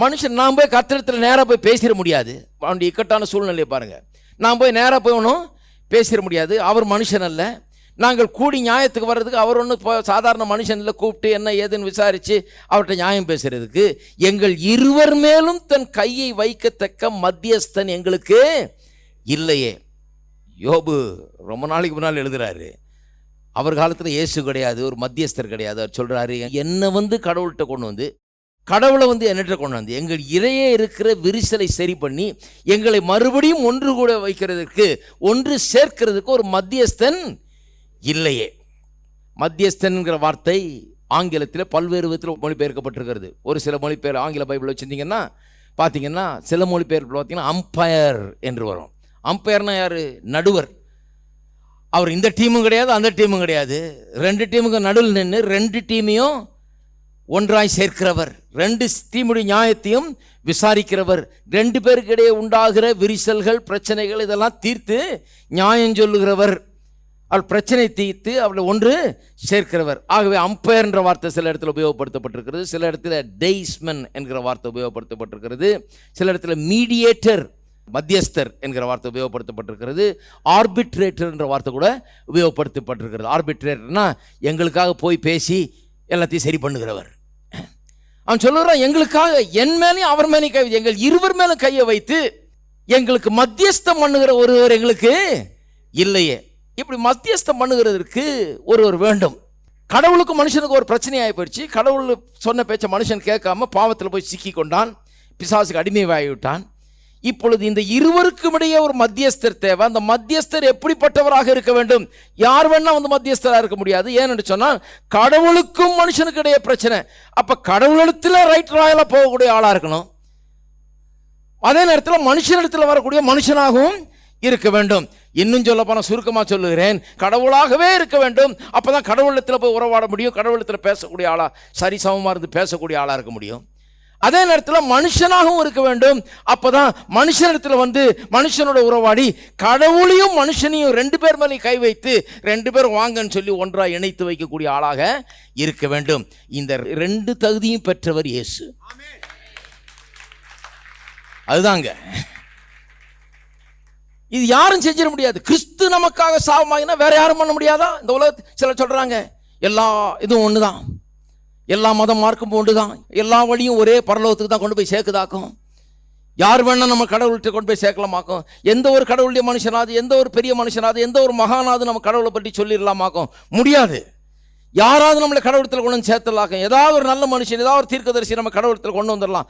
மனுஷன் நான் போய் கர்த்தரிடத்தில் நேராக போய் பேசிட முடியாது. அவனுடைய இக்கட்டான சூழ்நிலையை பாருங்கள். நான் போய் நேராக போய் ஒன்றும் பேசிட முடியாது. அவர் மனுஷன் அல்ல. நாங்கள் கூடி நியாயத்துக்கு வர்றதுக்கு அவர் ஒன்றும் சாதாரண மனுஷனில் கூப்பிட்டு என்ன ஏதுன்னு விசாரித்து அவர்கிட்ட நியாயம் பேசுகிறதுக்கு எங்கள் இருவர் மேலும் தன் கையை வைக்கத்தக்க மத்தியஸ்தன் எங்களுக்கு இல்லையே. யோபு ரொம்ப நாளைக்கு முன்னால் எழுதுகிறாரு. அவர் காலத்தில் இயேசு கிடையாது, ஒரு மத்தியஸ்தர் கிடையாது. அவர் சொல்கிறாரு, என்னை கடவுள்கிட்ட கொண்டு வந்து கடவுளை என்கிட்ட கொண்டு வந்து எங்கள் இடையே இருக்கிற விரிசலை சரி பண்ணி எங்களை மறுபடியும் ஒன்று கூட வைக்கிறதுக்கு ஒன்று சேர்க்கிறதுக்கு ஒரு மத்தியஸ்தன் இல்லையே. மத்தியஸ்தன்கிற வார்த்தை ஆங்கிலத்தில் பல்வேறு விதத்தில் மொழிபெயர்க்கப்பட்டிருக்கிறது. ஒரு சில மொழிபெயர் ஆங்கில பைபிள் வச்சுருந்தீங்கன்னா பார்த்தீங்கன்னா சில மொழிபெயர்ப்பு பார்த்தீங்கன்னா அம்பயர் என்று வரும். அம்பயர்னா யார்? நடுவர். அவர் இந்த டீமும் கிடையாது அந்த டீமும் கிடையாது, ரெண்டு டீமுக்கு நடுவில் நின்று ரெண்டு டீமையும் ஒன்றாய் சேர்க்கிறவர், ரெண்டு டீமுடைய நியாயத்தையும் விசாரிக்கிறவர், ரெண்டு பேருக்கு இடையே உண்டாகிற விரிசல்கள் பிரச்சனைகள் இதெல்லாம் தீர்த்து நியாயம் சொல்லுகிறவர், அவள் பிரச்சனை தீர்த்து அவளை ஒன்று சேர்க்கிறவர். ஆகவே அம்பயர் என்ற வார்த்தை சில இடத்துல உபயோகப்படுத்தப்பட்டிருக்கிறது, சில இடத்துல டெய்ஸ்மன் என்கிற வார்த்தை உபயோகப்படுத்தப்பட்டிருக்கிறது, சில இடத்துல மீடியேட்டர் மத்தியஸ்தர் என்கிற வார்த்தை உபயோகப்படுத்தப்பட்டிருக்கிறது, ஆர்பிட்ரேட்டர் என்ற வார்த்தை கூட உபயோகப்படுத்தப்பட்டிருக்கிறது. ஆர்பிட்ரேட்டர்னா எங்களுக்காக போய் பேசி எல்லாத்தையும் சரி பண்ணுகிறவர். அவன் சொல்லுறான், எங்களுக்காக என் மேலேயும் அவர் மேலேயும் கை, எங்கள் இருவர் மேலும் கையை வைத்து எங்களுக்கு மத்தியஸ்தம் பண்ணுகிற ஒருவர் எங்களுக்கு இல்லையே. இப்படி மத்தியஸ்தம் பண்ணுகிறதற்கு ஒருவர் வேண்டும். கடவுளுக்கும் மனுஷனுக்கு ஒரு பிரச்சனையாகி போயிடுச்சு. கடவுள் சொன்ன பேச்ச மனுஷன் கேட்காம பாவத்தில் போய் சிக்கி கொண்டான், பிசாசுக்கு அடிமையாகிவிட்டான். இப்பொழுது இந்த இருவருக்கும் இடையே ஒரு மத்தியஸ்தர் தேவை. அந்த மத்தியஸ்தர் எப்படிப்பட்டவராக இருக்க வேண்டும்? யார் வேணா மத்தியஸ்தராக இருக்க முடியாது. ஏன்னு சொன்னால் கடவுளுக்கும் மனுஷனுக்கு இடையே பிரச்சனை. அப்ப கடவுளிடத்தில் ரைட் ராயலா போகக்கூடிய ஆளா இருக்கணும், அதே நேரத்தில் மனுஷனிடத்தில் வரக்கூடிய மனுஷனாகவும் இருக்க வேண்டும். இன்னும் சொல்ல போன சுருக்கமாக சொல்லுகிறேன், கடவுளாகவே இருக்க வேண்டும். அப்பதான் கடவுளத்தில் போய் உறவாட முடியும், கடவுளத்தில் பேசக்கூடிய ஆளா, சரிசமமாக இருந்து பேசக்கூடிய ஆளா இருக்க முடியும். அதே நேரத்தில் மனுஷனாகவும் இருக்க வேண்டும். அப்பதான் மனுஷனிடத்தில் மனுஷனோட உறவாடி கடவுளையும் மனுஷனையும் ரெண்டு பேர் மேலேயும் கை வைத்து ரெண்டு பேரும் வாங்கன்னு சொல்லி ஒன்றாக இணைத்து வைக்கக்கூடிய ஆளாக இருக்க வேண்டும். இந்த ரெண்டு தகுதியும் பெற்றவர் இயேசு. அதுதாங்க, இது யாரும் செஞ்சிட முடியாது. கிறிஸ்து நமக்காக சாபமாகினா வேற யாரும் பண்ண முடியாதா? இந்த உலகத்தில் சிலர் சொல்றாங்க எல்லா இதுவும் ஒண்ணுதான், எல்லா மதம் மார்க்கும் ஒன்றுதான், எல்லா வழியும் ஒரே பரலோகத்துக்கு தான் கொண்டு போய் சேர்க்குதாக்கும். யார் வேணா நம்ம கடவுள்கிட்ட கொண்டு போய் சேர்க்கலாமாக்கும். எந்த ஒரு கடவுளுடைய மனுஷனாவது, எந்த ஒரு பெரிய மனுஷனாவது, எந்த ஒரு மகானாவது நம்ம கடவுளை பற்றி சொல்லிடலாமாக்கும் முடியாது. யாராவது நம்மளை கடவுளத்தில் கொண்டு வந்து சேர்த்துலாக்கும். ஏதாவது ஒரு நல்ல மனுஷன், ஏதாவது ஒரு தீர்க்கதரிசி நம்ம கடவுளத்தில் கொண்டு வந்துடலாம்.